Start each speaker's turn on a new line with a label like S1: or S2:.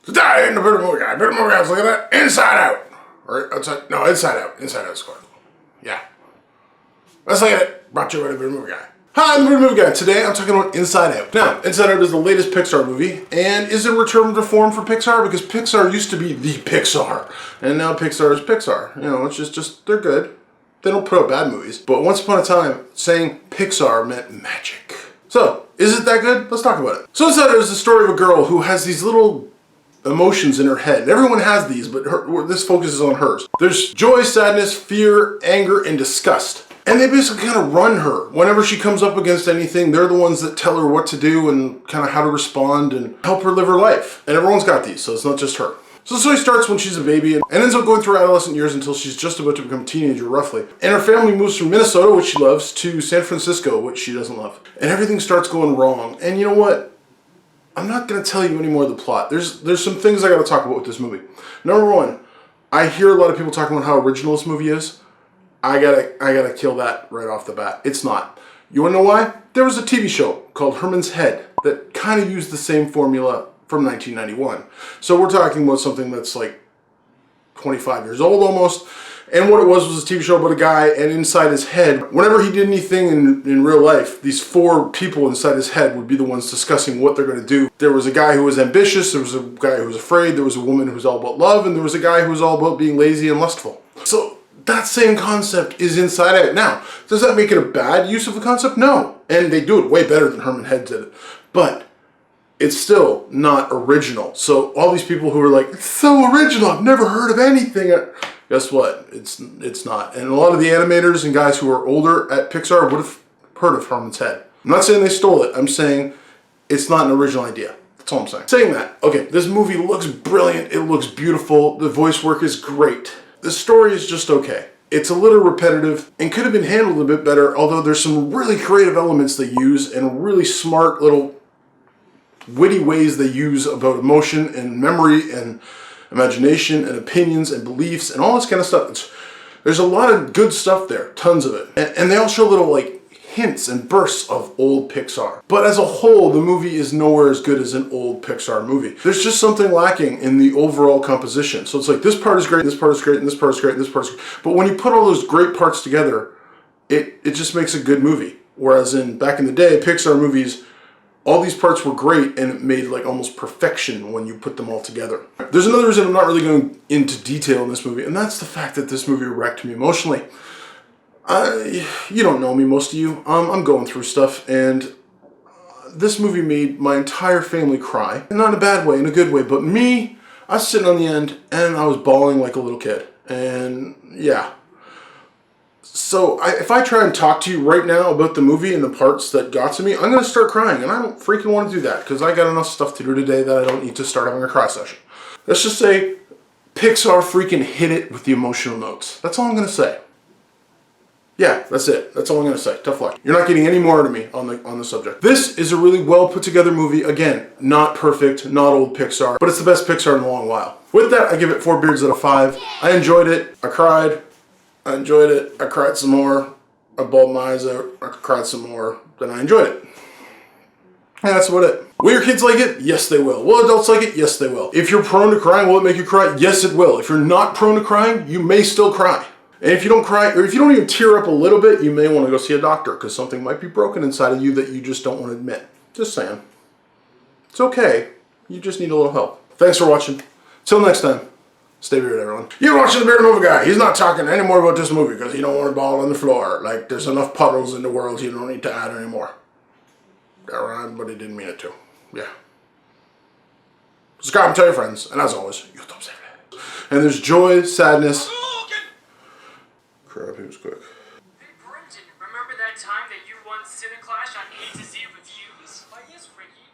S1: That ain't the better movie guy. Better movie guys, look at that. Inside Out. Or outside, no, Inside Out. Inside Out score. Yeah. Let's look at it. Brought to you by the better movie guy. Hi, I'm the better movie guy. Today I'm talking about Inside Out. Now, Inside Out is the latest Pixar movie and is a return to form for Pixar because Pixar used to be the Pixar. And now Pixar is Pixar. You know, it's just they're good. They don't put out bad movies. But once upon a time, saying Pixar meant magic. So, is it that good? Let's talk about it. So Inside Out is the story of a girl who has these little emotions in her head. And everyone has these, but this focuses on hers. There's joy, sadness, fear, anger, and disgust. And they basically kind of run her. Whenever she comes up against anything, they're the ones that tell her what to do and kind of how to respond and help her live her life. And everyone's got these, so it's not just her. So the story starts when she's a baby and ends up going through her adolescent years until she's just about to become a teenager, roughly. And her family moves from Minnesota, which she loves, to San Francisco, which she doesn't love. And everything starts going wrong. And you know what? I'm not going to tell you any more of the plot. There's some things I got to talk about with this movie. Number one, I hear a lot of people talking about how original this movie is. I gotta kill that right off the bat. It's not. You wanna know why? There was a TV show called Herman's Head that kind of used the same formula from 1991. So we're talking about something that's like 25 years old almost. And what it was a TV show about a guy, and inside his head, whenever he did anything in real life, these four people inside his head would be the ones discussing what they're going to do. There was a guy who was ambitious, there was a guy who was afraid, there was a woman who was all about love, and there was a guy who was all about being lazy and lustful. So that same concept is Inside Out. Now, does that make it a bad use of the concept? No. And they do it way better than Herman Head did it. But it's still not original. So all these people who are like, it's so original, I've never heard of anything. Guess what? It's not. And a lot of the animators and guys who are older at Pixar would have heard of Herman's Head. I'm not saying they stole it. I'm saying it's not an original idea. That's all I'm saying. Saying that, okay, this movie looks brilliant. It looks beautiful. The voice work is great. The story is just okay. It's a little repetitive and could have been handled a bit better, although there's some really creative elements they use and really smart little witty ways they use about emotion and memory and imagination and opinions and beliefs and all this kind of stuff. There's a lot of good stuff there, tons of it. And they all show little like hints and bursts of old Pixar. But as a whole, the movie is nowhere as good as an old Pixar movie. There's just something lacking in the overall composition. So it's like this part is great, this part is great, and this part is great, and this part is great. But when you put all those great parts together, it just makes a good movie. Whereas back in the day, Pixar movies, all these parts were great and it made like almost perfection when you put them all together. There's another reason I'm not really going into detail in this movie, and that's the fact that this movie wrecked me emotionally. You don't know me, most of you. I'm going through stuff, and this movie made my entire family cry. Not in a bad way, in a good way, but me, I was sitting on the end and I was bawling like a little kid. And yeah. So if I try and talk to you right now about the movie and the parts that got to me, I'm going to start crying, and I don't freaking want to do that because I got enough stuff to do today that I don't need to start having a cry session. Let's just say Pixar freaking hit it with the emotional notes. That's all I'm going to say. Yeah, that's it. That's all I'm going to say. Tough luck. You're not getting any more out of me on the subject. This is a really well put together movie. Again, not perfect, not old Pixar, but it's the best Pixar in a long while. With that, I give it 4 beards out of 5. I enjoyed it. I cried. I enjoyed it. I cried some more. I bawled my eyes out. I cried some more. Then I enjoyed it. And that's about it. Will your kids like it? Yes, they will. Will adults like it? Yes, they will. If you're prone to crying, will it make you cry? Yes, it will. If you're not prone to crying, you may still cry. And if you don't cry, or if you don't even tear up a little bit, you may want to go see a doctor because something might be broken inside of you that you just don't want to admit. Just saying. It's okay. You just need a little help. Thanks for watching. Till next time. Stay weird, everyone. You're watching the Bearded Movie Guy. He's not talking anymore about this movie because he don't want to ball on the floor. Like, there's enough puddles in the world, you don't need to add anymore. That rhymed, but he didn't mean it to. Yeah. Subscribe and tell your friends. And as always, YouTube save it. And there's joy, sadness. Crap, he was quick.
S2: Hey, Brendan, remember that time that you won Cineclash on A to Z Reviews? Why, yes, Ricky.